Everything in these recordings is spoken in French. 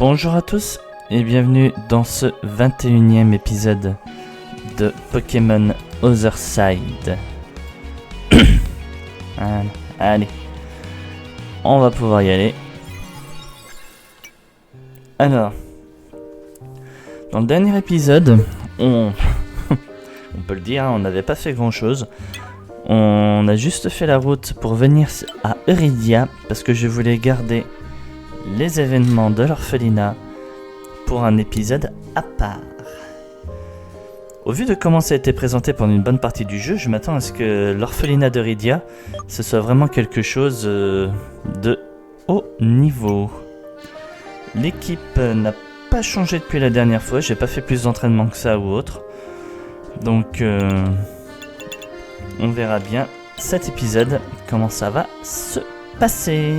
Bonjour à tous et bienvenue dans ce 21e épisode de Pokémon Other Side. Allez, on va pouvoir y aller. Alors, dans le dernier épisode, on peut le dire, on n'avait pas fait grand chose. On a juste fait la route pour venir à Iridia parce que je voulais garder les événements de l'orphelinat pour un épisode à part. Au vu de comment ça a été présenté pendant une bonne partie du jeu, je m'attends à ce que l'orphelinat d'Iridia ce soit vraiment quelque chose de haut niveau. L'équipe n'a pas changé depuis la dernière fois, j'ai pas fait plus d'entraînement que ça ou autre. Donc on verra bien cet épisode comment ça va se passer.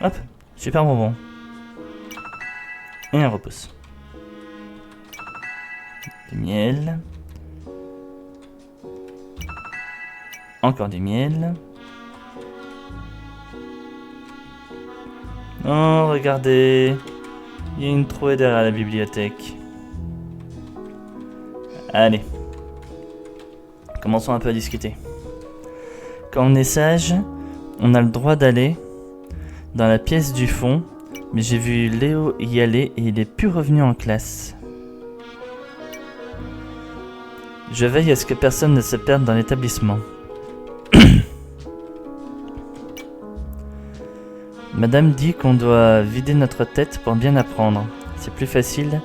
Hop, super bonbon. Et un repousse. Du miel. Encore du miel. Oh, regardez. Il y a une trouée derrière la bibliothèque. Allez. Commençons un peu à discuter. Quand on est sage, on a le droit d'aller dans la pièce du fond, mais j'ai vu Léo y aller et il est plus revenu en classe. Je veille à ce que personne ne se perde dans l'établissement. Madame dit qu'on doit vider notre tête pour bien apprendre. C'est plus facile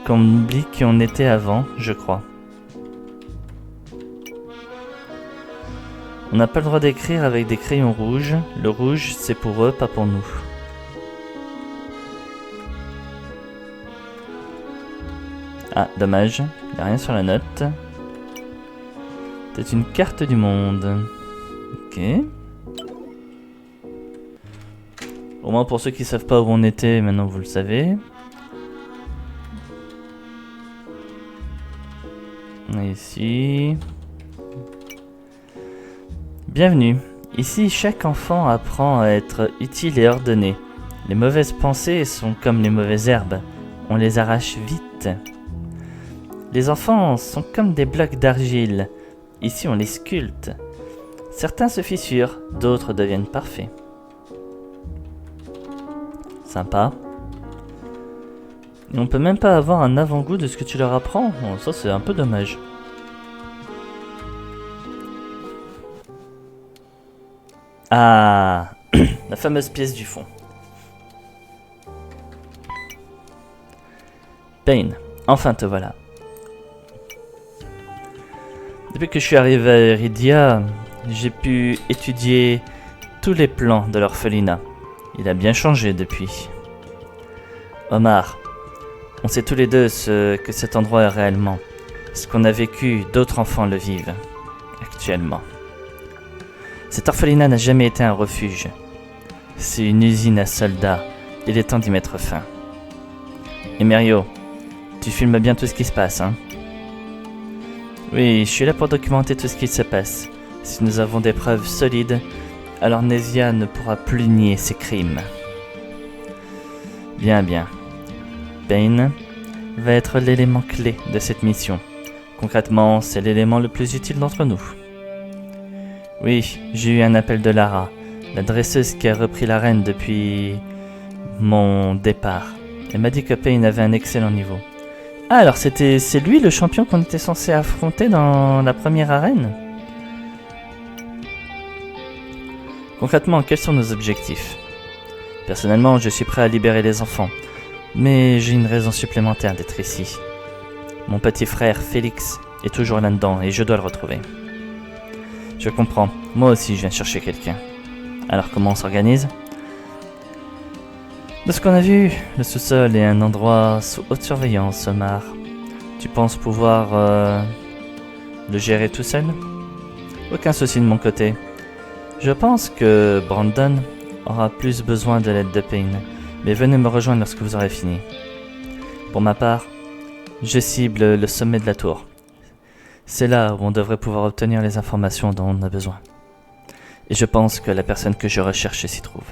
qu'on oublie qui on était avant, je crois. On n'a pas le droit d'écrire avec des crayons rouges. Le rouge, c'est pour eux, pas pour nous. Ah, dommage. Il n'y a rien sur la note. C'est une carte du monde. Ok. Au moins pour ceux qui ne savent pas où on était, maintenant vous le savez. Et ici... Bienvenue. Ici, chaque enfant apprend à être utile et ordonné. Les mauvaises pensées sont comme les mauvaises herbes. On les arrache vite. Les enfants sont comme des blocs d'argile. Ici, on les sculpte. Certains se fissurent, d'autres deviennent parfaits. Sympa. Et on peut même pas avoir un avant-goût de ce que tu leur apprends. Bon, ça, c'est un peu dommage. Ah, la fameuse pièce du fond. Pain, enfin te voilà. Depuis que je suis arrivé à Iridia, j'ai pu étudier tous les plans de l'orphelinat. Il a bien changé depuis. Omar, on sait tous les deux ce que cet endroit est réellement. Ce qu'on a vécu, d'autres enfants le vivent actuellement. Cet orphelinat n'a jamais été un refuge. C'est une usine à soldats. Il est temps d'y mettre fin. Et Mario, tu filmes bien tout ce qui se passe, hein? Oui, je suis là pour documenter tout ce qui se passe. Si nous avons des preuves solides, alors Nesia ne pourra plus nier ses crimes. Bien, bien. Pain va être l'élément clé de cette mission. Concrètement, c'est l'élément le plus utile d'entre nous. Oui, j'ai eu un appel de Lara, la dresseuse qui a repris l'arène depuis mon départ. Elle m'a dit que Pain avait un excellent niveau. Ah, alors c'est lui le champion qu'on était censé affronter dans la première arène? Concrètement, quels sont nos objectifs? Personnellement, je suis prêt à libérer les enfants, mais j'ai une raison supplémentaire d'être ici. Mon petit frère, Félix, est toujours là-dedans et je dois le retrouver. Je comprends, moi aussi je viens chercher quelqu'un. Alors comment on s'organise? De ce qu'on a vu, le sous-sol est un endroit sous haute surveillance, Omar. Tu penses pouvoir le gérer tout seul? Aucun souci de mon côté. Je pense que Brandon aura plus besoin de l'aide de Pain, mais venez me rejoindre lorsque vous aurez fini. Pour ma part, je cible le sommet de la tour. C'est là où on devrait pouvoir obtenir les informations dont on a besoin. Et je pense que la personne que je recherche s'y trouve.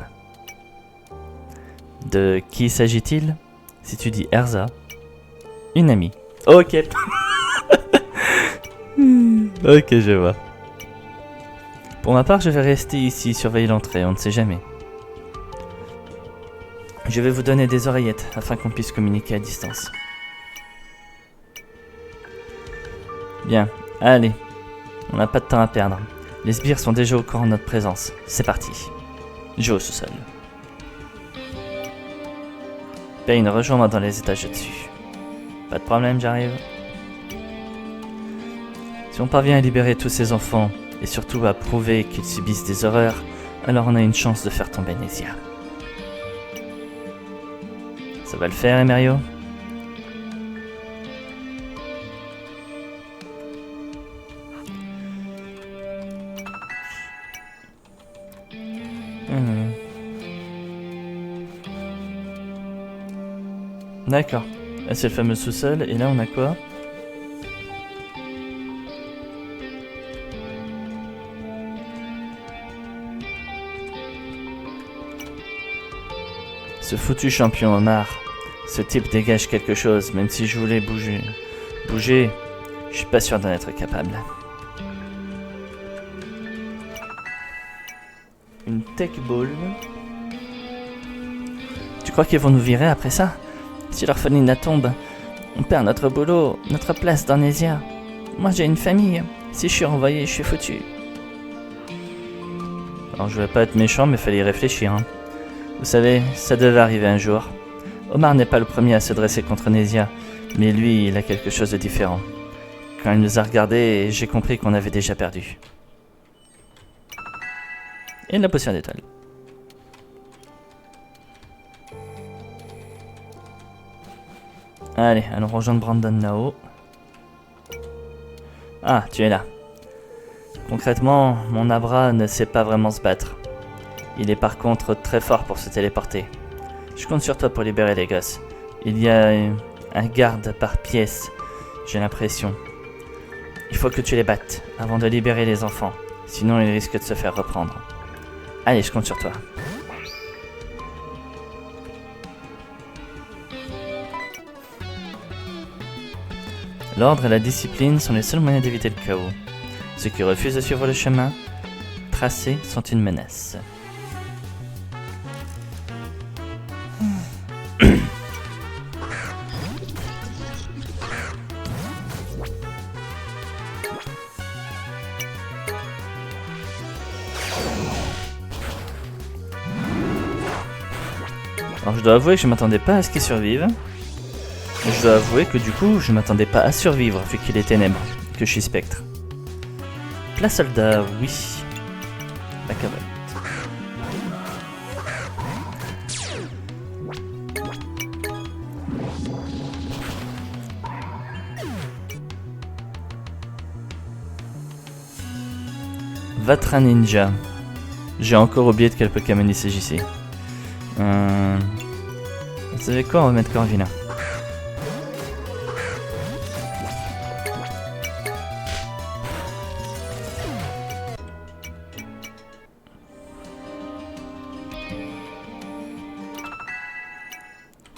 De qui s'agit-il? Si tu dis Erza, une amie. Ok. Ok, je vois. Pour ma part, je vais rester ici, surveiller l'entrée, on ne sait jamais. Je vais vous donner des oreillettes afin qu'on puisse communiquer à distance. Bien, allez. On n'a pas de temps à perdre. Les sbires sont déjà au courant de notre présence. C'est parti. Je vais au sous-sol. Payne, rejoins-moi dans les étages au-dessus. Pas de problème, j'arrive. Si on parvient à libérer tous ces enfants, et surtout à prouver qu'ils subissent des horreurs, alors on a une chance de faire tomber Nesia. Ça va le faire, Emerio? D'accord. Là, c'est le fameux sous-sol, et là, on a quoi? Ce foutu champion Omar. Ce type dégage quelque chose, même si je voulais bouger. Je suis pas sûr d'en être capable. Une tech ball. Tu crois qu'ils vont nous virer après ça? Si l'orphelinat tombe, on perd notre boulot, notre place dans Nesia. Moi j'ai une famille. Si je suis renvoyé, je suis foutu. Alors je voulais pas être méchant, mais fallait y réfléchir. Hein. Vous savez, ça devait arriver un jour. Omar n'est pas le premier à se dresser contre Nesia, mais lui, il a quelque chose de différent. Quand il nous a regardés, j'ai compris qu'on avait déjà perdu. Et la potion d'étoile. Allez, allons rejoindre Brandon là-haut. Ah, tu es là. Concrètement, mon Abra ne sait pas vraiment se battre. Il est par contre très fort pour se téléporter. Je compte sur toi pour libérer les gosses. Il y a un garde par pièce, j'ai l'impression. Il faut que tu les battes avant de libérer les enfants. Sinon, ils risquent de se faire reprendre. Allez, je compte sur toi. L'ordre et la discipline sont les seuls moyens d'éviter le chaos. Ceux qui refusent de suivre le chemin tracé sont une menace. Alors je dois avouer que je m'attendais pas à ce qu'il survive. Je dois avouer que du coup je m'attendais pas à survivre vu qu'il est ténèbres, que je suis spectre. Plat soldat, oui. La cavale. Vatra Ninja. J'ai encore oublié de quel Pokémon il s'agissait. Vous savez quoi, on va mettre Corvina.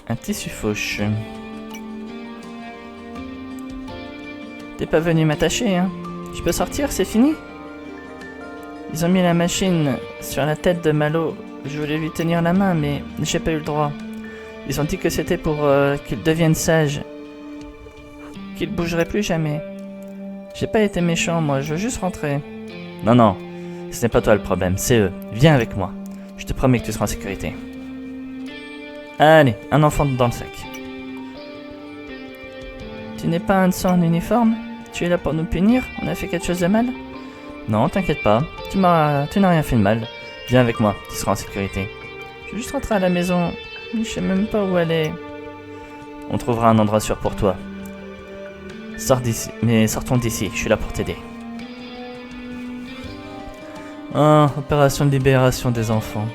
Un tissu fauche. T'es pas venu m'attacher, hein? Je peux sortir, c'est fini? Ils ont mis la machine sur la tête de Malo. Je voulais lui tenir la main, mais j'ai pas eu le droit. Ils ont dit que c'était pour qu'il devienne sage. Qu'il bougerait plus jamais. J'ai pas été méchant, moi, je veux juste rentrer. Non, ce n'est pas toi le problème, c'est eux. Viens avec moi. Je te promets que tu seras en sécurité. Allez, un enfant dans le sac. Tu n'es pas un de ceux en uniforme? Tu es là pour nous punir? On a fait quelque chose de mal? Non, t'inquiète pas. Tu n'as rien fait de mal. Viens avec moi, tu seras en sécurité. Je vais juste rentrer à la maison. Je sais même pas où elle est. On trouvera un endroit sûr pour toi. Sors d'ici, mais sortons d'ici, je suis là pour t'aider. Ah, opération de libération des enfants.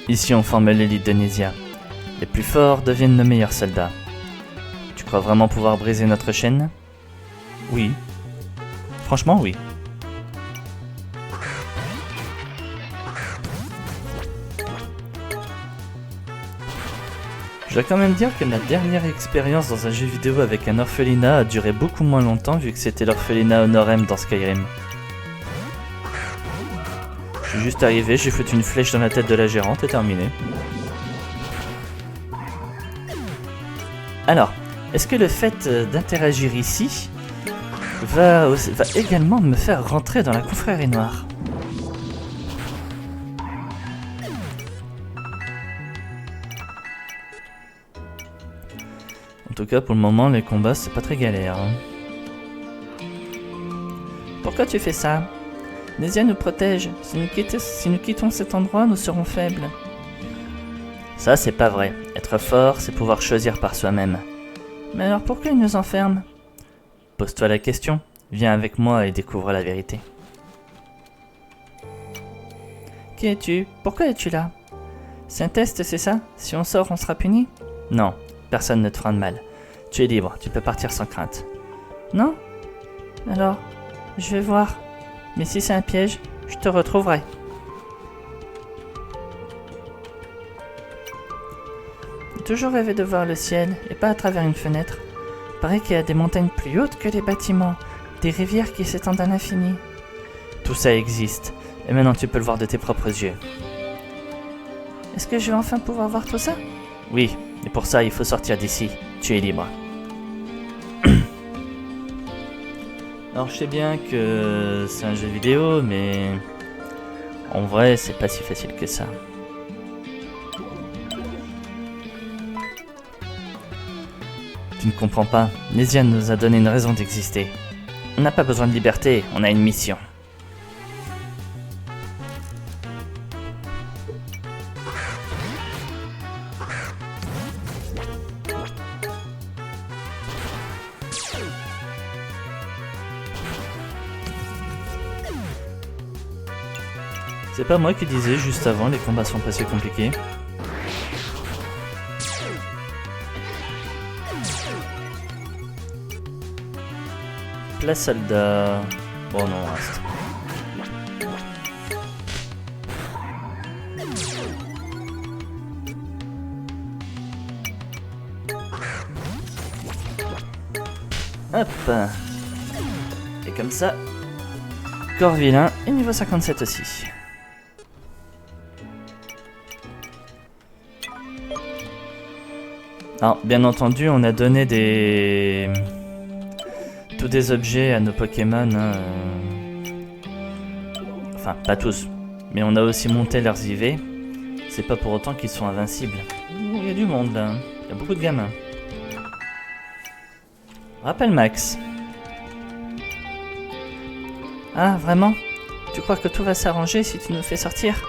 Ici on forme l'élite de Nesia. Les plus forts deviennent nos meilleurs soldats. Tu crois vraiment pouvoir briser notre chaîne? Oui, Franchement, oui. Je dois quand même dire que ma dernière expérience dans un jeu vidéo avec un orphelinat a duré beaucoup moins longtemps vu que c'était l'orphelinat Honorem dans Skyrim. Je suis juste arrivé, j'ai foutu une flèche dans la tête de la gérante et terminé. Alors, est-ce que le fait d'interagir ici va également me faire rentrer dans la confrérie noire? En tout cas, pour le moment, les combats, c'est pas très galère. Hein. Pourquoi tu fais ça? Nézia nous protège. Si nous quittons cet endroit, nous serons faibles. Ça, c'est pas vrai. Être fort, c'est pouvoir choisir par soi-même. Mais alors pourquoi il nous enferme? Pose-toi la question. Viens avec moi et découvre la vérité. Qui es-tu? Pourquoi es-tu là? C'est un test, c'est ça? Si on sort, on sera puni? Non, personne ne te fera de mal. Tu es libre, tu peux partir sans crainte. Non? Alors, je vais voir. Mais si c'est un piège, je te retrouverai. J'ai toujours rêvé de voir le ciel, et pas à travers une fenêtre. Il paraît qu'il y a des montagnes plus hautes que les bâtiments, des rivières qui s'étendent à l'infini. Tout ça existe, et maintenant tu peux le voir de tes propres yeux. Est-ce que je vais enfin pouvoir voir tout ça? Oui, et pour ça il faut sortir d'ici. Tu es libre. Alors je sais bien que c'est un jeu vidéo, mais en vrai c'est pas si facile que ça. Tu ne comprends pas, Nézia nous a donné une raison d'exister. On n'a pas besoin de liberté, on a une mission. C'est pas moi qui disais juste avant, les combats sont pas si compliqués. Place soldat... Bon non, reste. Hop. Et comme ça... Corps vilain et niveau 57 aussi. Alors, bien entendu, on a donné tous des objets à nos Pokémon. Hein. Enfin, pas tous. Mais on a aussi monté leurs IV. C'est pas pour autant qu'ils sont invincibles. Il y a du monde là. Il y a beaucoup de gamins. Rappelle Max. Ah, vraiment? Tu crois que tout va s'arranger si tu nous fais sortir?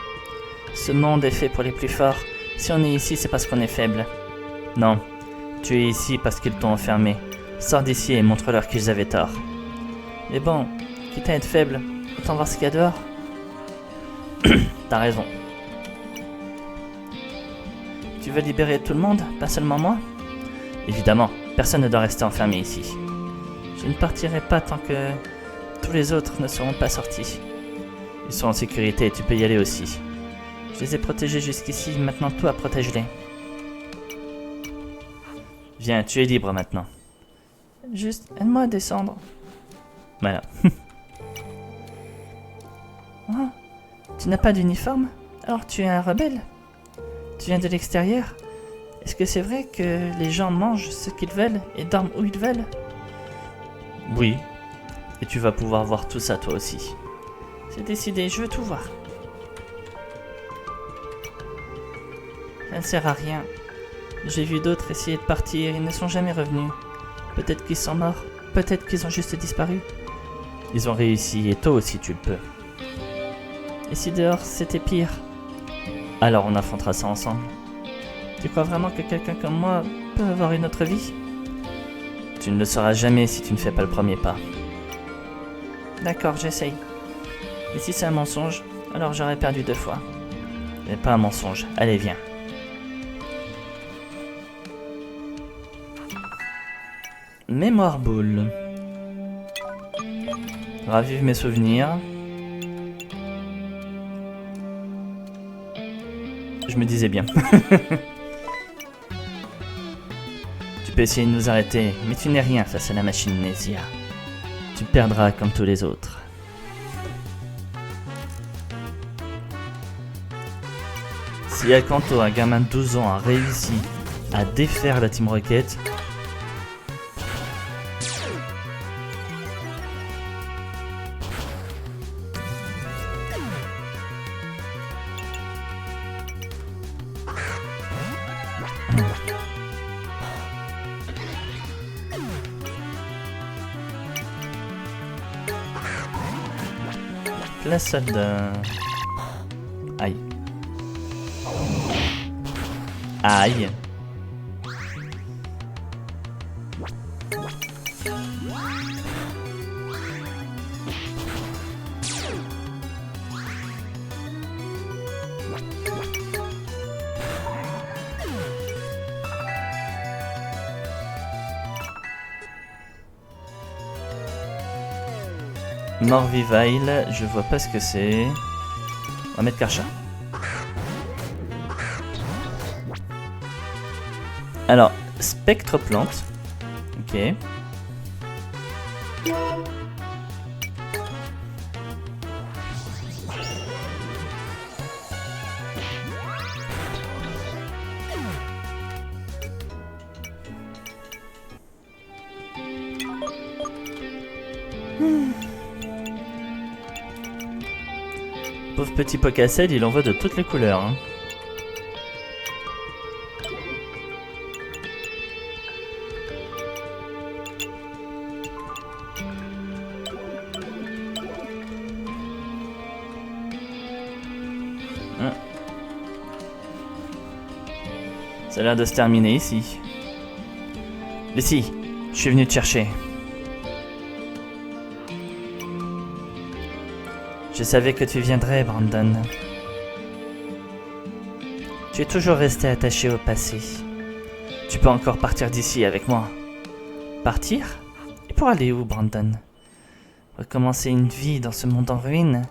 Ce monde est fait pour les plus forts. Si on est ici, c'est parce qu'on est faible. Non, tu es ici parce qu'ils t'ont enfermé. Sors d'ici et montre-leur qu'ils avaient tort. Mais bon, quitte à être faible, autant voir ce qu'il y a dehors. T'as raison. Tu veux libérer tout le monde, pas seulement moi? Évidemment, personne ne doit rester enfermé ici. Je ne partirai pas tant que tous les autres ne seront pas sortis. Ils sont en sécurité et tu peux y aller aussi. Je les ai protégés jusqu'ici, maintenant toi protège-les. Viens, tu es libre maintenant. Juste, aide-moi à descendre. Voilà. Oh, tu n'as pas d'uniforme? Alors tu es un rebelle? Tu viens de l'extérieur? Est-ce que c'est vrai que les gens mangent ce qu'ils veulent et dorment où ils veulent? Oui. Et tu vas pouvoir voir tout ça toi aussi. C'est décidé, je veux tout voir. Ça ne sert à rien. J'ai vu d'autres essayer de partir, ils ne sont jamais revenus. Peut-être qu'ils sont morts, peut-être qu'ils ont juste disparu. Ils ont réussi et toi aussi tu le peux. Et si dehors c'était pire? Alors on affrontera ça ensemble. Tu crois vraiment que quelqu'un comme moi peut avoir une autre vie? Tu ne le sauras jamais si tu ne fais pas le premier pas. D'accord, j'essaye. Et si c'est un mensonge, alors j'aurais perdu 2 fois. Mais pas un mensonge, allez viens. Mémoire boule. Ravive mes souvenirs. Je me disais bien. Tu peux essayer de nous arrêter, mais tu n'es rien face à la machine Nesia. Tu perdras comme tous les autres. Si Akanto, un gamin de 12 ans, a réussi à défaire la Team Rocket, la salle de... Aïe. Aïe. Morvivail, je vois pas ce que c'est. On va mettre Karcha. Alors, Spectre Plante. Ok. Pauvre petit Pocacel, il en voit de toutes les couleurs. Hein. Ça a l'air de se terminer ici. Lucie, je suis venu te chercher. Je savais que tu viendrais, Brandon. Tu es toujours resté attaché au passé. Tu peux encore partir d'ici avec moi. Partir? Et pour aller où, Brandon? Recommencer une vie dans ce monde en ruine?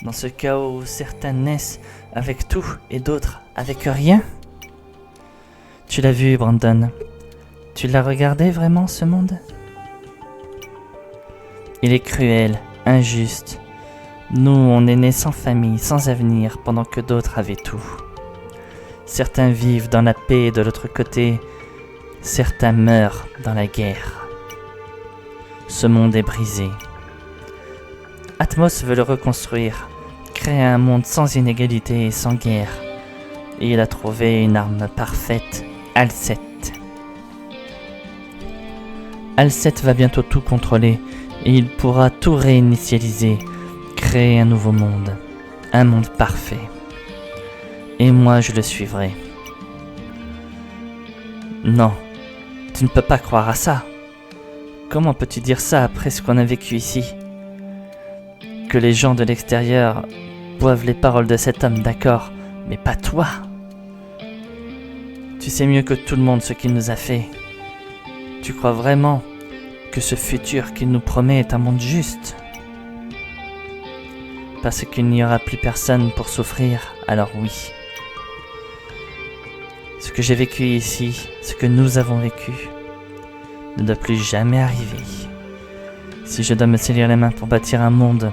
Dans ce chaos où certains naissent avec tout et d'autres avec rien? Tu l'as vu, Brandon. Tu l'as regardé vraiment, ce monde? Il est cruel, injuste. Nous, on est nés sans famille, sans avenir, pendant que d'autres avaient tout. Certains vivent dans la paix de l'autre côté, certains meurent dans la guerre. Ce monde est brisé. Atmos veut le reconstruire, créer un monde sans inégalité et sans guerre. Et il a trouvé une arme parfaite, Alcet. Alcet va bientôt tout contrôler et il pourra tout réinitialiser, créer un nouveau monde, un monde parfait. Et moi je le suivrai. Non, tu ne peux pas croire à ça. Comment peux-tu dire ça après ce qu'on a vécu ici? Que les gens de l'extérieur boivent les paroles de cet homme, d'accord, mais pas toi. Tu sais mieux que tout le monde ce qu'il nous a fait. Tu crois vraiment que ce futur qu'il nous promet est un monde juste? Parce qu'il n'y aura plus personne pour souffrir, alors oui. Ce que j'ai vécu ici, ce que nous avons vécu, ne doit plus jamais arriver. Si je dois me salir les mains pour bâtir un monde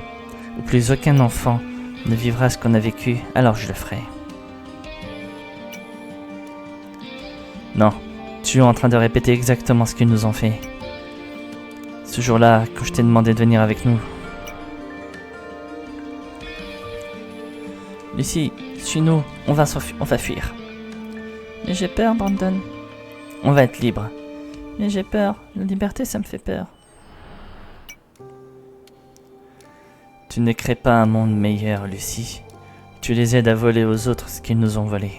où plus aucun enfant ne vivra ce qu'on a vécu, alors je le ferai. Non, tu es en train de répéter exactement ce qu'ils nous ont fait. Ce jour-là, quand je t'ai demandé de venir avec nous. Lucie, suis-nous, on va fuir. Mais j'ai peur, Brandon. On va être libre. Mais j'ai peur, la liberté ça me fait peur. Tu ne crées pas un monde meilleur, Lucie. Tu les aides à voler aux autres ce qu'ils nous ont volé.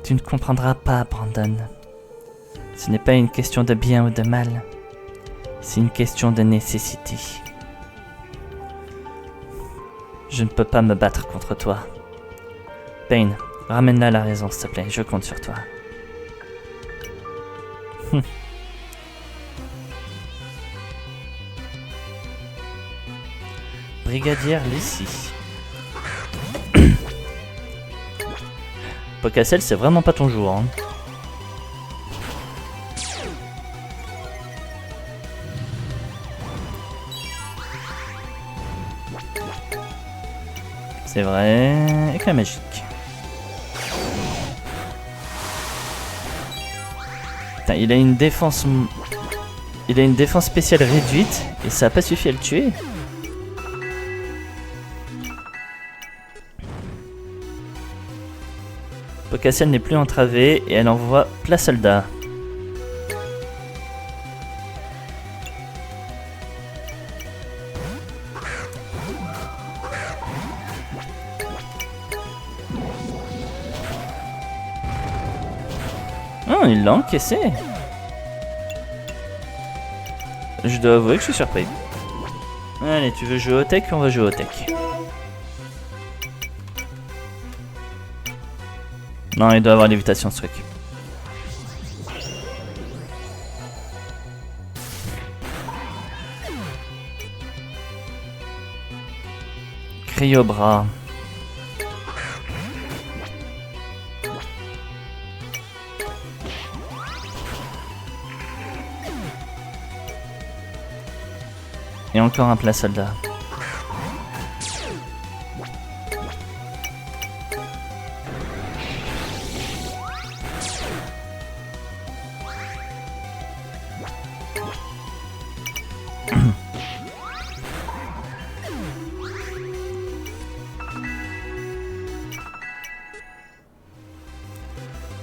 Tu ne comprendras pas, Brandon. Ce n'est pas une question de bien ou de mal. C'est une question de nécessité. Je ne peux pas me battre contre toi. Pain, ramène-la à la raison, s'il te plaît. Je compte sur toi. Brigadière Lucie. Pocacel, c'est vraiment pas ton jour. Hein. C'est vrai. Éclat magique. Putain, il a une défense. Il a une défense spéciale réduite et ça a pas suffi à le tuer. Pocacel n'est plus entravée et elle envoie plein soldat. Oh, il l'a encaissé. Je dois avouer que je suis surpris. Allez, tu veux jouer au tech? On va jouer au tech. Non, il doit avoir l'évitation ce truc. Crie au bras. Et encore un plat soldat.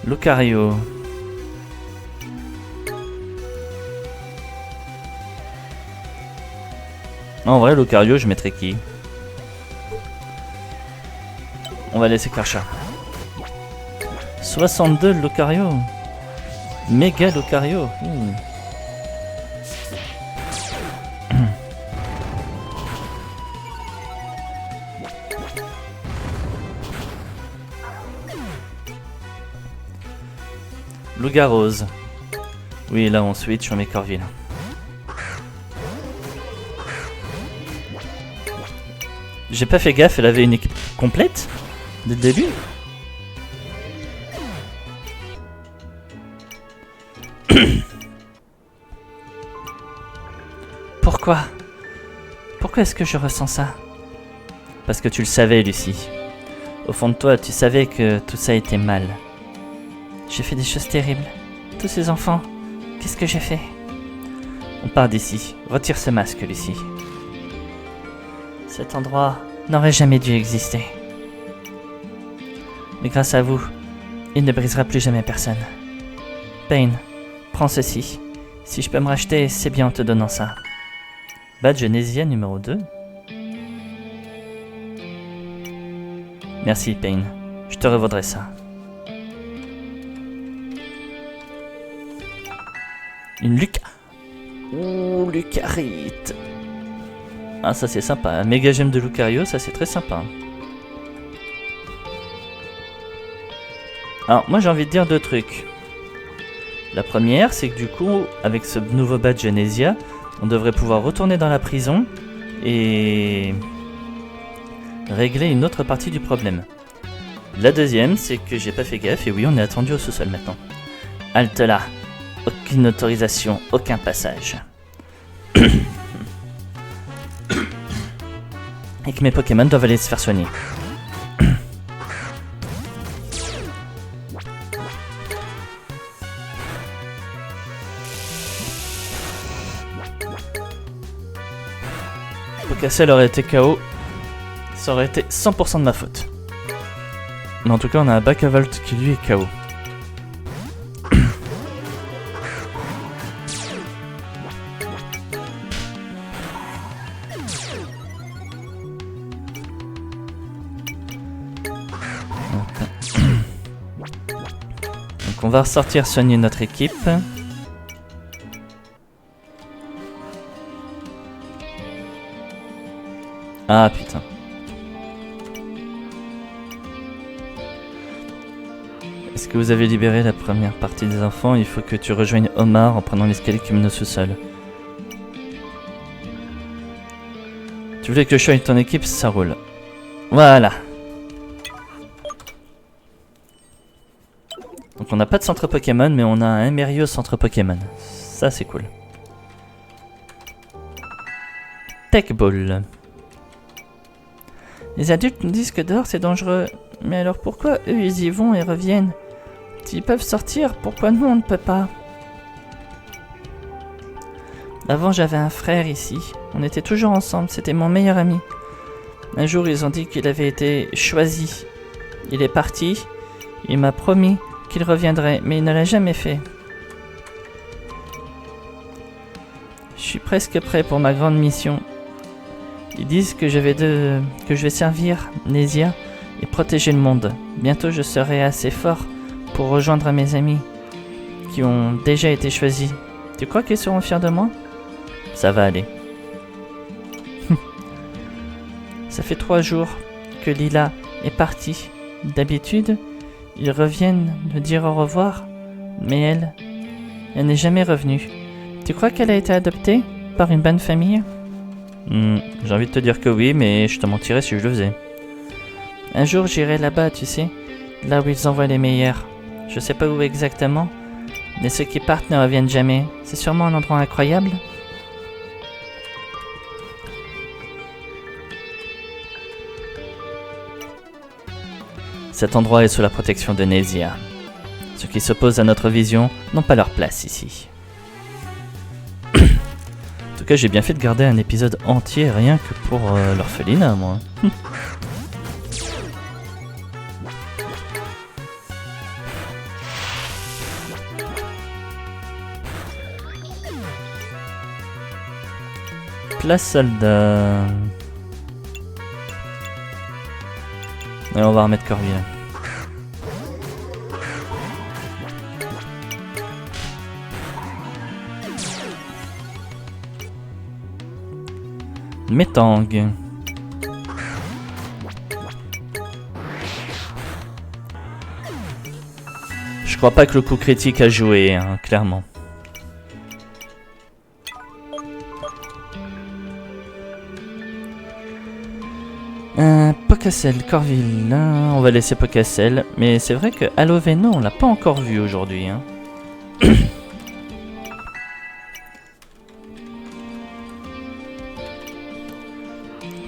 Lucario. En vrai, Lucario, je mettrais qui? On va laisser Karcha. 62 Lucario. Méga Lucario. Lugarose. Oui, là on switch sur mes Corville. J'ai pas fait gaffe, elle avait une équipe complète dès le début. Pourquoi? Pourquoi est-ce que je ressens ça? Parce que tu le savais, Lucie. Au fond de toi, tu savais que tout ça était mal. J'ai fait des choses terribles. Tous ces enfants, qu'est-ce que j'ai fait? On part d'ici. Retire ce masque, Lucie. Cet endroit n'aurait jamais dû exister. Mais grâce à vous, il ne brisera plus jamais personne. Payne, prends ceci. Si je peux me racheter, c'est bien en te donnant ça. Badge Nesia numéro 2. Merci, Payne. Je te revaudrai ça. Une Ouh, Lucarite. Ah, ça c'est sympa. Un méga gemme de Lucario, ça c'est très sympa. Alors, moi j'ai envie de dire deux trucs. La première, c'est que du coup, avec ce nouveau badge Genesia, on devrait pouvoir retourner dans la prison et régler une autre partie du problème. La deuxième, c'est que j'ai pas fait gaffe et oui, on est attendu au sous-sol maintenant. Halte là. Aucune autorisation, aucun passage. Et que mes Pokémon doivent aller se faire soigner. Pocacel aurait été KO. Ça aurait été 100% de ma faute. Mais en tout cas, on a un Bakavolt qui lui est KO. On va ressortir soigner notre équipe. Ah putain. Est-ce que vous avez libéré la première partie des enfants? Il faut que tu rejoignes Omar en prenant l'escalier qui mène au sous-sol. Tu voulais que je soigne ton équipe, ça roule. Voilà. Donc on n'a pas de centre Pokémon, mais on a un Emerio centre Pokémon. Ça c'est cool. Tech Ball. Les adultes nous disent que dehors c'est dangereux. Mais alors pourquoi eux ils y vont et reviennent? S'ils peuvent sortir, pourquoi nous on ne peut pas? Avant j'avais un frère ici. On était toujours ensemble, c'était mon meilleur ami. Un jour ils ont dit qu'il avait été choisi. Il est parti. Il m'a promis qu'il reviendrait, mais il ne l'a jamais fait. Je suis presque prêt pour ma grande mission. Ils disent que je vais servir Nézia et protéger le monde. Bientôt je serai assez fort pour rejoindre mes amis qui ont déjà été choisis. Tu crois qu'ils seront fiers de moi? Ça va aller. Ça fait 3 jours que Lila est partie. D'habitude, ils reviennent me dire au revoir, mais elle n'est jamais revenue. Tu crois qu'elle a été adoptée par une bonne famille? J'ai envie de te dire que oui, mais je te mentirais si je le faisais. Un jour j'irai là-bas, tu sais, là où ils envoient les meilleurs. Je sais pas où exactement, mais ceux qui partent ne reviennent jamais. C'est sûrement un endroit incroyable. Cet endroit est sous la protection de Nézia. Ceux qui s'opposent à notre vision n'ont pas leur place ici. En tout cas, j'ai bien fait de garder un épisode entier rien que pour l'orphelinat, moi. Place soldat. Allez, on va remettre Corville. Métang. Je crois pas que le coup critique a joué, hein, clairement. Pocacel, Corville, là, on va laisser Pocacel. Mais c'est vrai que Aloveno, on l'a pas encore vu aujourd'hui. Hein.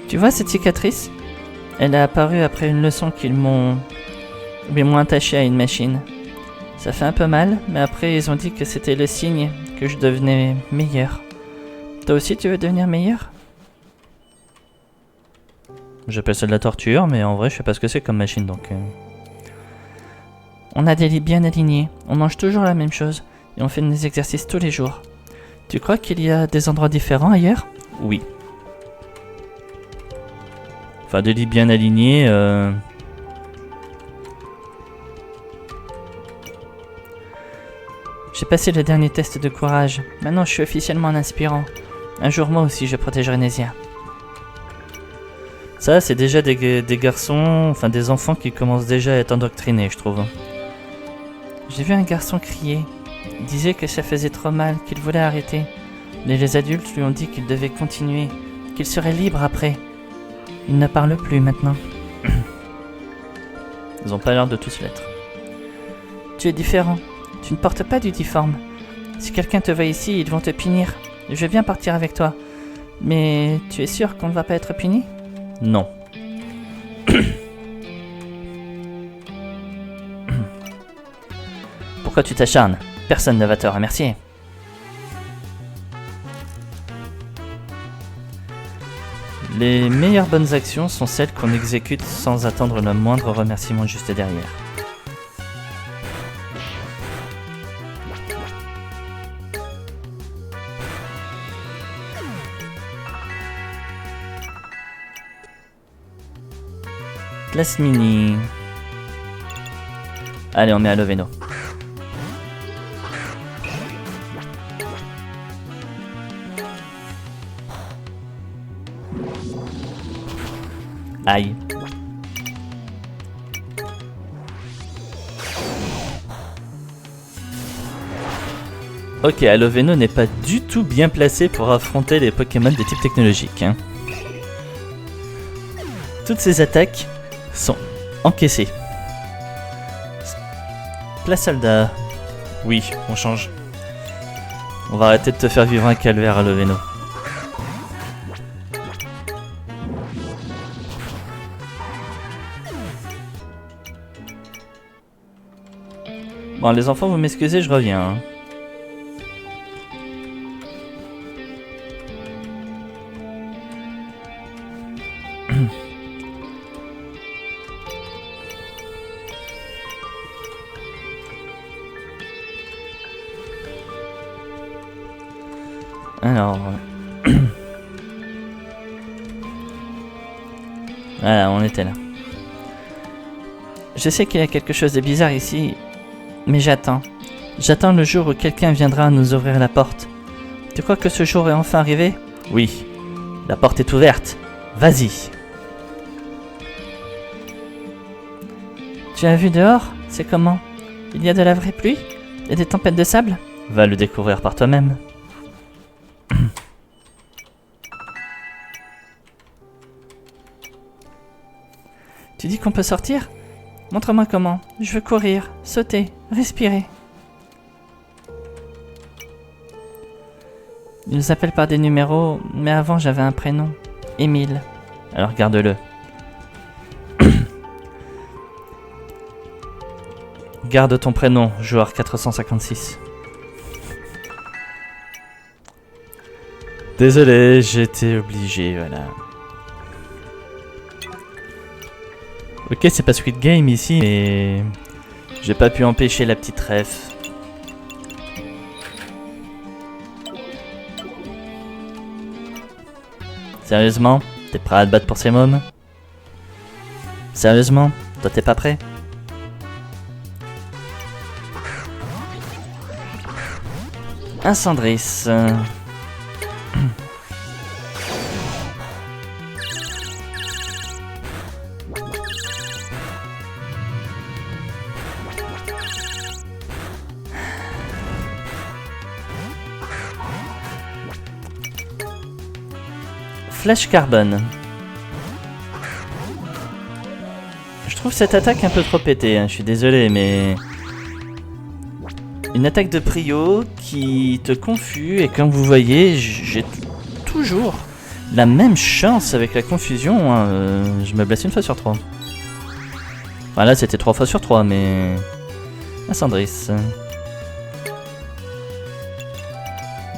Tu vois cette cicatrice? Elle a apparu après une leçon qu'ils m'ont attachée à une machine. Ça fait un peu mal, mais après ils ont dit que c'était le signe que je devenais meilleur. Toi aussi tu veux devenir meilleur? J'appelle ça de la torture, mais en vrai je sais pas ce que c'est comme machine donc... On a des lits bien alignés, on mange toujours la même chose, et on fait des exercices tous les jours. Tu crois qu'il y a des endroits différents ailleurs? Oui. Enfin, des lits bien alignés. J'ai passé le dernier test de courage. Maintenant, je suis officiellement un aspirant. Un jour, moi aussi, je protégerai Nézia. Ça, c'est déjà des garçons, enfin des enfants qui commencent déjà à être endoctrinés, je trouve. J'ai vu un garçon crier. Il disait que ça faisait trop mal, qu'il voulait arrêter. Mais les adultes lui ont dit qu'il devait continuer, qu'il serait libre après. Il ne parle plus maintenant. Ils ont pas l'air de tous l'être. Tu es différent. Tu ne portes pas d'uniforme. Si quelqu'un te voit ici, ils vont te punir. Je veux bien partir avec toi. Mais tu es sûr qu'on ne va pas être puni? Non. Pourquoi tu t'acharnes? Personne ne va te remercier. Les meilleures bonnes actions sont celles qu'on exécute sans attendre le moindre remerciement juste derrière. Classe mini. Allez, on met Aloveno. Aïe. Ok, Aloveno n'est pas du tout bien placé pour affronter les Pokémon de type technologique. Hein. Toutes ces attaques sont encaissées. Place soldat. Oui, on change. On va arrêter de te faire vivre un calvaire à Loveno. Bon, les enfants, vous m'excusez, je reviens. Hein. Alors... voilà, on était là. Je sais qu'il y a quelque chose de bizarre ici, mais j'attends. J'attends le jour où quelqu'un viendra nous ouvrir la porte. Tu crois que ce jour est enfin arrivé? Oui. La porte est ouverte. Vas-y. Tu as vu dehors? C'est comment? Il y a de la vraie pluie? Et des tempêtes de sable? Va le découvrir par toi-même. Tu dis qu'on peut sortir? Montre-moi comment. Je veux courir, sauter, respirer. Ils nous appellent par des numéros, mais avant j'avais un prénom. Émile. Alors garde-le. Garde ton prénom, joueur 456. Désolé, j'étais obligé, voilà. Ok, c'est pas Squid Game ici, mais... j'ai pas pu empêcher la petite ref. Sérieusement? T'es prêt à te battre pour ces mômes? Sérieusement? Toi t'es pas prêt? Incendris. Flash carbone. Je trouve cette attaque un peu trop pétée, hein. Je suis désolé, mais... une attaque de prio qui te confuse, et comme vous voyez, j'ai toujours la même chance avec la confusion. Hein. Je me blesse une fois sur 3. Enfin là c'était 3 fois sur 3, mais... Incendris.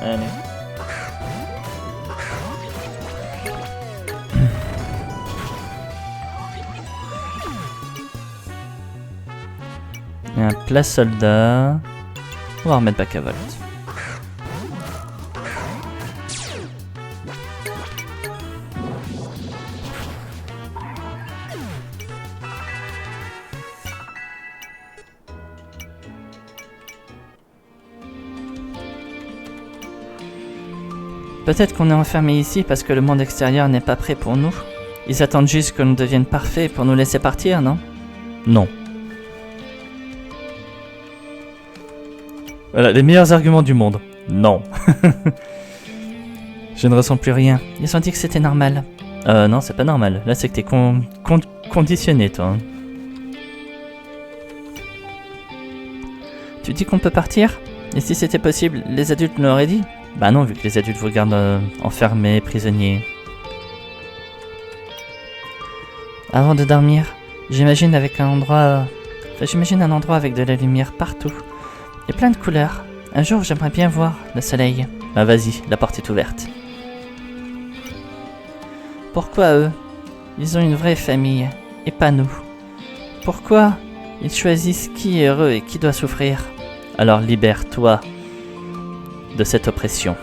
Allez. Et un plat soldat. On va remettre back à Volt. Peut-être qu'on est enfermé ici parce que le monde extérieur n'est pas prêt pour nous. Ils attendent juste que nous devienne parfaits pour nous laisser partir, non? Non. Voilà, les meilleurs arguments du monde. Non. Je ne ressens plus rien. Ils ont dit que c'était normal. Non, c'est pas normal. Là, c'est que t'es conditionné, toi. Hein. Tu dis qu'on peut partir? Et si c'était possible, les adultes l'auraient dit? Bah non, vu que les adultes vous gardent enfermés, prisonniers. Avant de dormir, j'imagine un endroit avec de la lumière partout. Et plein de couleurs. Un jour, j'aimerais bien voir le soleil. Bah vas-y, la porte est ouverte. Pourquoi eux? Ils ont une vraie famille, et pas nous. Pourquoi ils choisissent qui est heureux et qui doit souffrir? Alors libère-toi de cette oppression.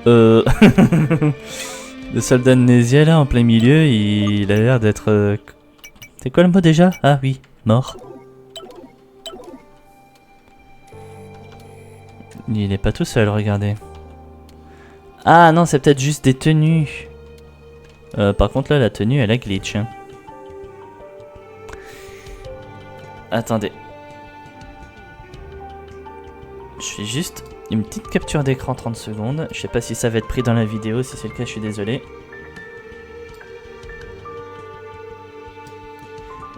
Le soldat de Nésia là en plein milieu, il a l'air d'être... C'est quoi le mot déjà? Ah oui, mort. Il est pas tout seul, regardez. Ah non, c'est peut-être juste des tenues. Par contre là, la tenue, elle a glitch. Hein. Attendez. Je fais juste une petite capture d'écran 30 secondes. Je sais pas si ça va être pris dans la vidéo. Si c'est le cas, je suis désolé.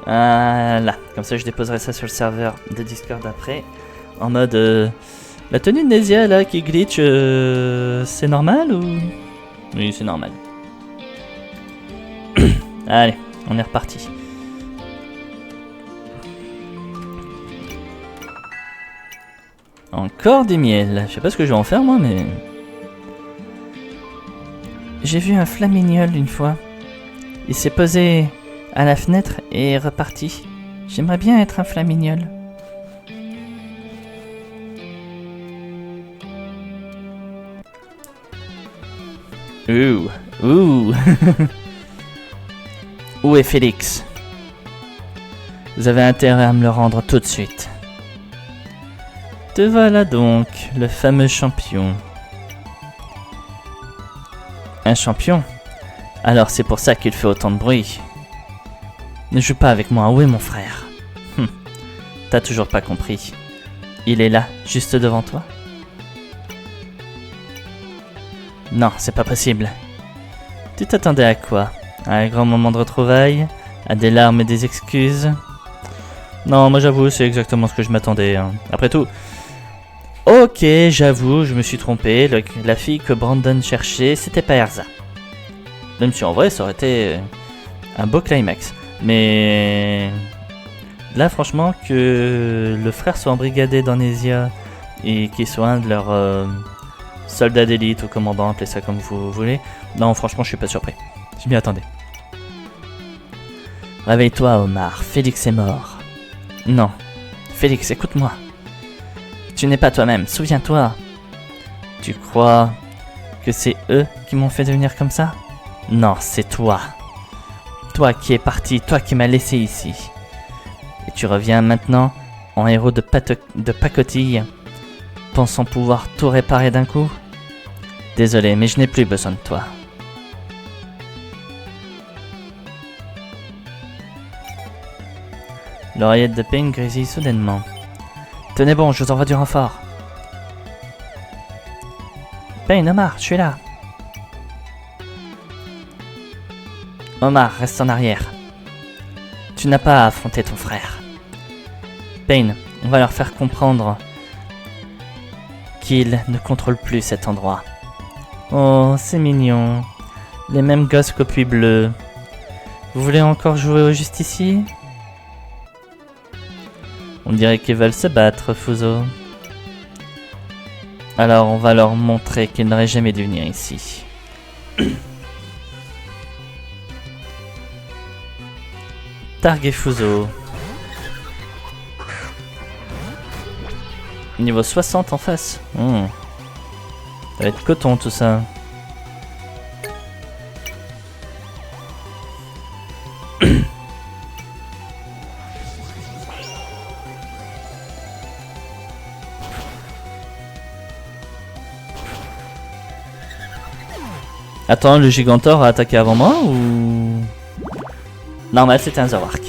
Voilà. Comme ça, je déposerai ça sur le serveur de Discord après. En mode... la tenue de Nesia là qui glitch, c'est normal ou... Oui, c'est normal. Allez, on est reparti. Encore des miels. Je sais pas ce que je vais en faire moi, mais... J'ai vu un flamignol une fois. Il s'est posé à la fenêtre et est reparti. J'aimerais bien être un flamignol. Ouh. Où est Félix? Vous avez intérêt à me le rendre tout de suite. Te voilà donc, le fameux champion. Un champion? Alors c'est pour ça qu'il fait autant de bruit. Ne joue pas avec moi, où est mon frère? T'as toujours pas compris. Il est là, juste devant toi? Non, c'est pas possible. Tu t'attendais à quoi? À un grand moment de retrouvailles? À des larmes et des excuses? Non, moi j'avoue, c'est exactement ce que je m'attendais. Après tout... Ok, j'avoue, je me suis trompé. La fille que Brandon cherchait, c'était pas Erza. Même si en vrai, ça aurait été un beau climax. Mais... Là, franchement, que le frère soit embrigadé d'Amnésia et qu'il soit un de leurs soldats d'élite ou commandants, appelez ça comme vous voulez. Non, franchement, je suis pas surpris. Je m'y attendais. Réveille-toi, Omar. Félix est mort. Non. Félix, écoute-moi. Tu n'es pas toi-même, souviens-toi. Tu crois que c'est eux qui m'ont fait devenir comme ça? Non, c'est toi. Toi qui es parti, toi qui m'as laissé ici. Et tu reviens maintenant en héros de pacotille, pensant pouvoir tout réparer d'un coup? Désolé, mais je n'ai plus besoin de toi. L'oreillette de Payne grésille soudainement. Tenez bon, je vous envoie du renfort. Payne, Omar, je suis là. Omar, reste en arrière. Tu n'as pas à affronter ton frère. Payne, on va leur faire comprendre qu'ils ne contrôlent plus cet endroit. Oh, c'est mignon. Les mêmes gosses qu'au Puits Bleu. Vous voulez encore jouer au justicier? On dirait qu'ils veulent se battre, Fuzo. Alors on va leur montrer qu'ils n'auraient jamais dû venir ici. Targuer Fuzo. Niveau 60 en face. Ça va être coton tout ça. Attends, le Gigantor a attaqué avant moi ou... Normal, c'était un Zoroark.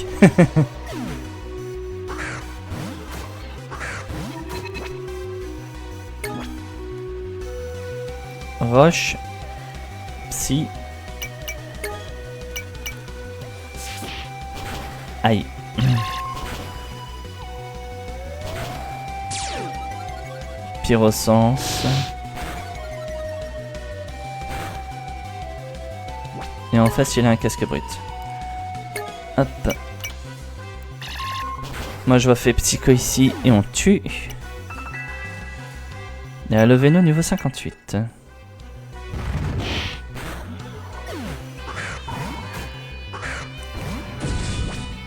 Roche. Psy. Aïe. Pyrosens. Et en face, il a un casque brut. Hop. Moi, je refais Psycho ici et on tue. Et à Loveno niveau 58.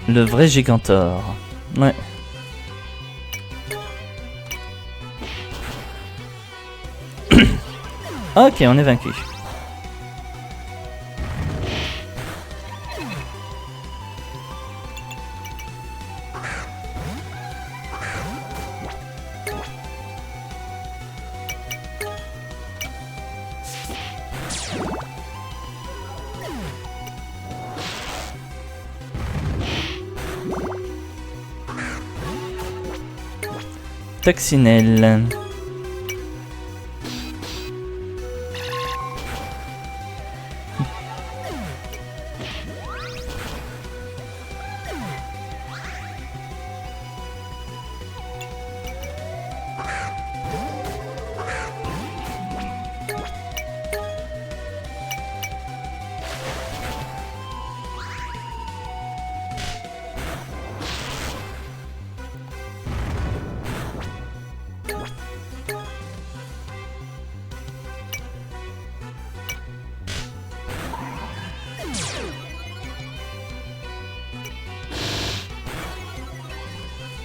Le vrai Gigantor. Ouais. Ok, on est vaincu. Toxinelle.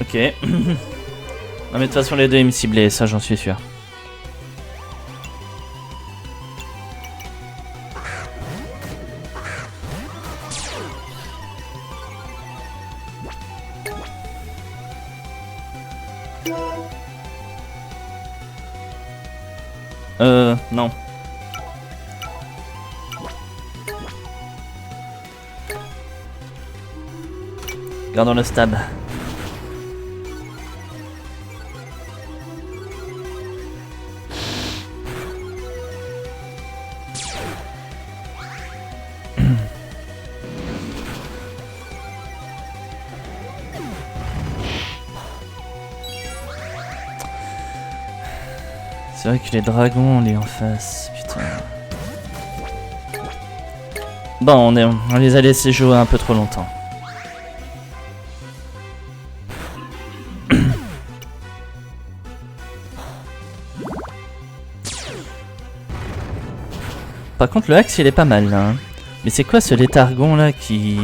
Ok. Non mais de toute façon les deux ils me ciblaient, ça j'en suis sûr. Non. Gardons le stab. C'est vrai que les dragons, on les en face, putain. Bon, on les a laissés jouer un peu trop longtemps. Par contre, le axe, il est pas mal, là. Hein. Mais c'est quoi ce létargon, là, qui...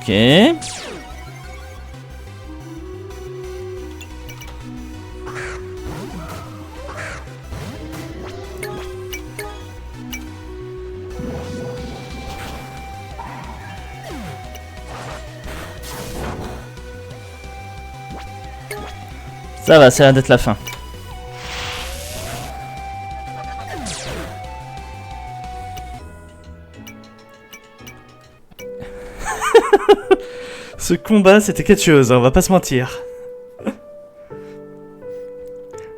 Ok. Ça va, ça a l'air d'être la fin. Ce combat, c'était quelque chose, hein, on va pas se mentir.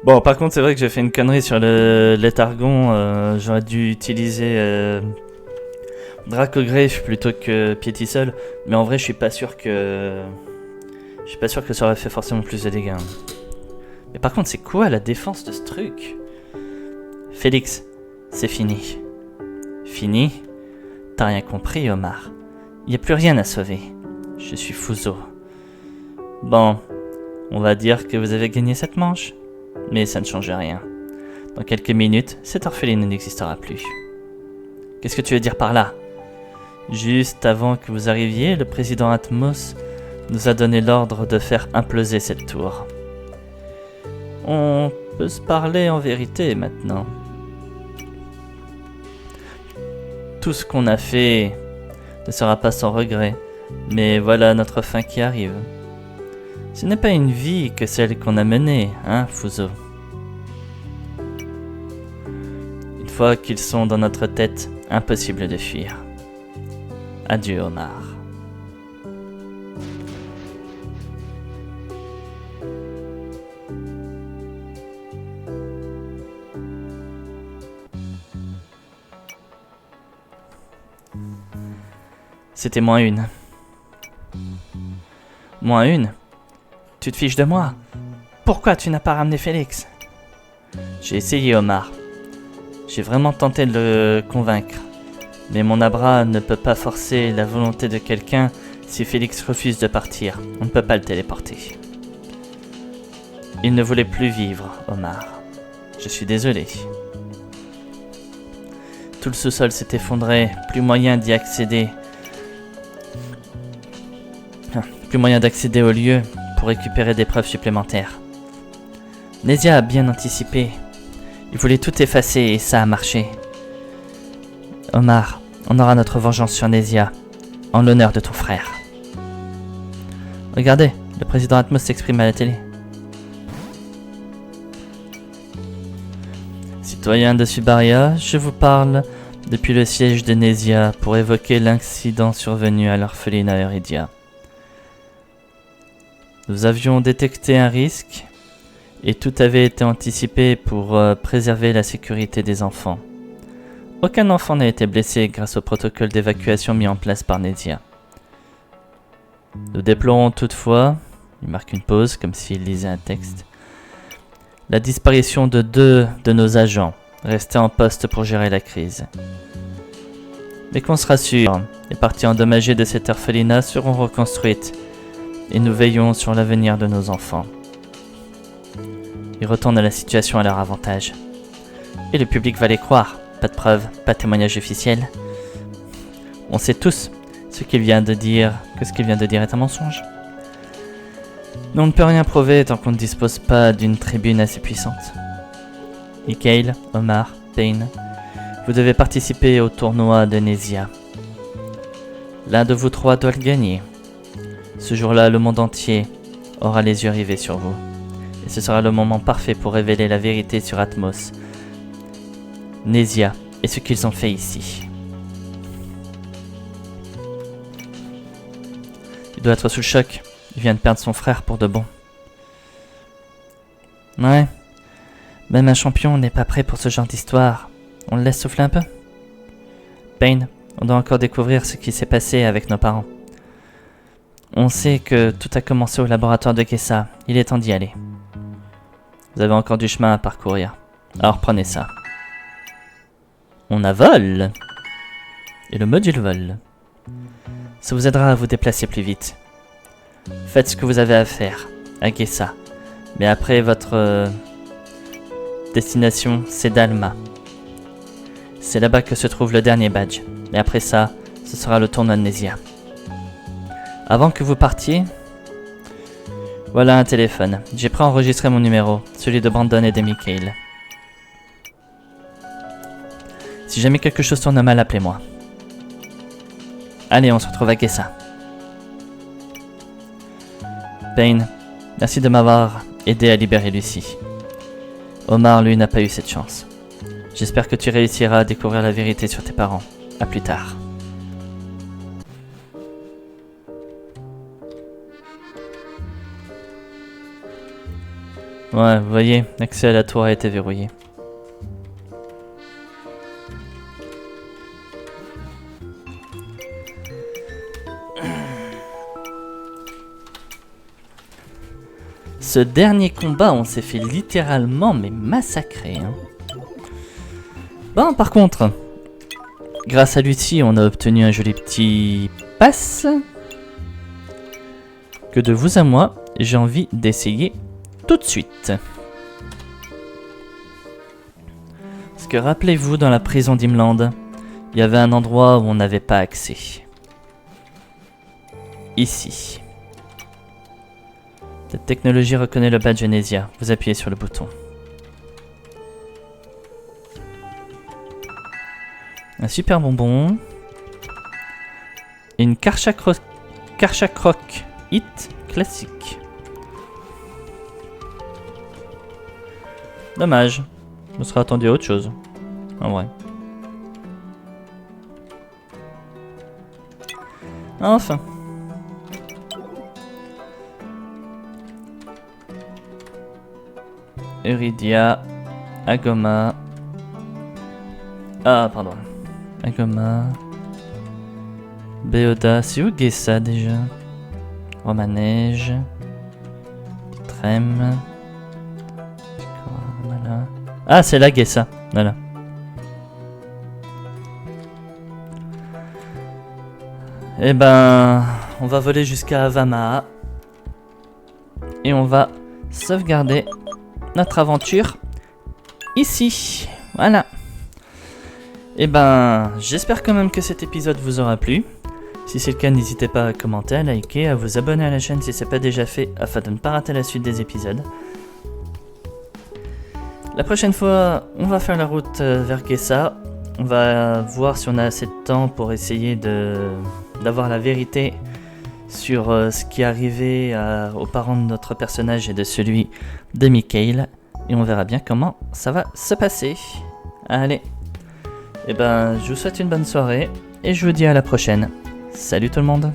Bon, par contre, c'est vrai que j'ai fait une connerie sur le létargon. J'aurais dû utiliser Dracograve plutôt que Piétisol. Mais en vrai, je suis pas sûr que ça aurait fait forcément plus de dégâts. Mais par contre, c'est quoi la défense de ce truc? Félix, c'est fini. Fini? T'as rien compris, Omar. Y a plus rien à sauver. Je suis Fuzo. Bon, on va dire que vous avez gagné cette manche. Mais ça ne change rien. Dans quelques minutes, cette orpheline n'existera plus. Qu'est-ce que tu veux dire par là? Juste avant que vous arriviez, le président Atmos nous a donné l'ordre de faire imploser cette tour. On peut se parler en vérité maintenant. Tout ce qu'on a fait ne sera pas sans regret, mais voilà notre fin qui arrive. Ce n'est pas une vie que celle qu'on a menée, hein, Fuzo? Une fois qu'ils sont dans notre tête, impossible de fuir. Adieu, Omar. C'était -1. -1? Tu te fiches de moi? Pourquoi tu n'as pas ramené Félix? J'ai essayé, Omar. J'ai vraiment tenté de le convaincre. Mais mon Abra ne peut pas forcer la volonté de quelqu'un si Félix refuse de partir. On ne peut pas le téléporter. Il ne voulait plus vivre, Omar. Je suis désolé. Tout le sous-sol s'est effondré, plus moyen d'y accéder. Plus moyen d'accéder au lieu pour récupérer des preuves supplémentaires. Nézia a bien anticipé. Il voulait tout effacer et ça a marché. Omar, on aura notre vengeance sur Nézia, en l'honneur de ton frère. Regardez, le président Atmos s'exprime à la télé. Citoyens de Subaria, je vous parle depuis le siège de Nézia pour évoquer l'incident survenu à l'orpheline à Euridia. Nous avions détecté un risque et tout avait été anticipé pour préserver la sécurité des enfants. Aucun enfant n'a été blessé grâce au protocole d'évacuation mis en place par Nézia. Nous déplorons toutefois, il marque une pause comme s'il lisait un texte, la disparition de 2 de nos agents restés en poste pour gérer la crise. Mais qu'on se rassure, les parties endommagées de cet orphelinat seront reconstruites et nous veillons sur l'avenir de nos enfants. Ils retournent à la situation à leur avantage. Et le public va les croire. Pas de preuves, pas de témoignage officiel. On sait tous que ce qu'il vient de dire est un mensonge. Mais on ne peut rien prouver tant qu'on ne dispose pas d'une tribune assez puissante. Mikhail, Omar, Payne, vous devez participer au tournoi de Nesia. L'un de vous 3 doit le gagner. Ce jour-là, le monde entier aura les yeux rivés sur vous. Et ce sera le moment parfait pour révéler la vérité sur Atmos, Nesia et ce qu'ils ont fait ici. Il doit être sous le choc. Il vient de perdre son frère pour de bon. Ouais. Même un champion n'est pas prêt pour ce genre d'histoire. On le laisse souffler un peu. Payne, on doit encore découvrir ce qui s'est passé avec nos parents. On sait que tout a commencé au laboratoire de Gessa. Il est temps d'y aller. Vous avez encore du chemin à parcourir. Alors prenez ça. On a vol. Et le module vol. Ça vous aidera à vous déplacer plus vite. Faites ce que vous avez à faire, à Gessa. Mais après, votre destination, c'est Dalma. C'est là-bas que se trouve le dernier badge. Et après ça, ce sera le tournoi de Nesia. Avant que vous partiez, voilà un téléphone. J'ai préenregistré mon numéro, celui de Brandon et de Mikhail. Si jamais quelque chose tourne mal, appelez-moi. Allez, on se retrouve à Gessa. Payne, merci de m'avoir aidé à libérer Lucy. Omar, lui, n'a pas eu cette chance. J'espère que tu réussiras à découvrir la vérité sur tes parents. À plus tard. Ouais, vous voyez, l'accès à la tour a été verrouillé. Ce dernier combat, on s'est fait littéralement mais massacrer. Hein. Bon, par contre, grâce à Lucy, on a obtenu un joli petit pass que de vous à moi, j'ai envie d'essayer tout de suite. Parce que rappelez-vous, dans la prison d'Imland, il y avait un endroit où on n'avait pas accès. Ici. Cette technologie reconnaît le badge Nesia. Vous appuyez sur le bouton. Un super bonbon. Et une Karchakroc Hit classique. Dommage. Je me serais attendu à autre chose. En vrai. Enfin. Eurydia, Agoma. Ah, pardon. Agoma. Beoda. C'est où Gessa déjà? Romanège. Trem. Voilà. Ah, c'est là Gessa. Voilà. Eh ben, on va voler jusqu'à Avama. Et on va sauvegarder notre aventure ici. Voilà. Et ben, j'espère quand même que cet épisode vous aura plu. Si c'est le cas, n'hésitez pas à commenter, à liker, à vous abonner à la chaîne si ce n'est pas déjà fait, afin de ne pas rater la suite des épisodes. La prochaine fois, on va faire la route vers Gessa. On va voir si on a assez de temps pour essayer d'avoir la vérité sur ce qui est arrivé aux parents de notre personnage et de celui de Mikhail. Et on verra bien comment ça va se passer. Allez. Et ben, je vous souhaite une bonne soirée et je vous dis à la prochaine. Salut tout le monde.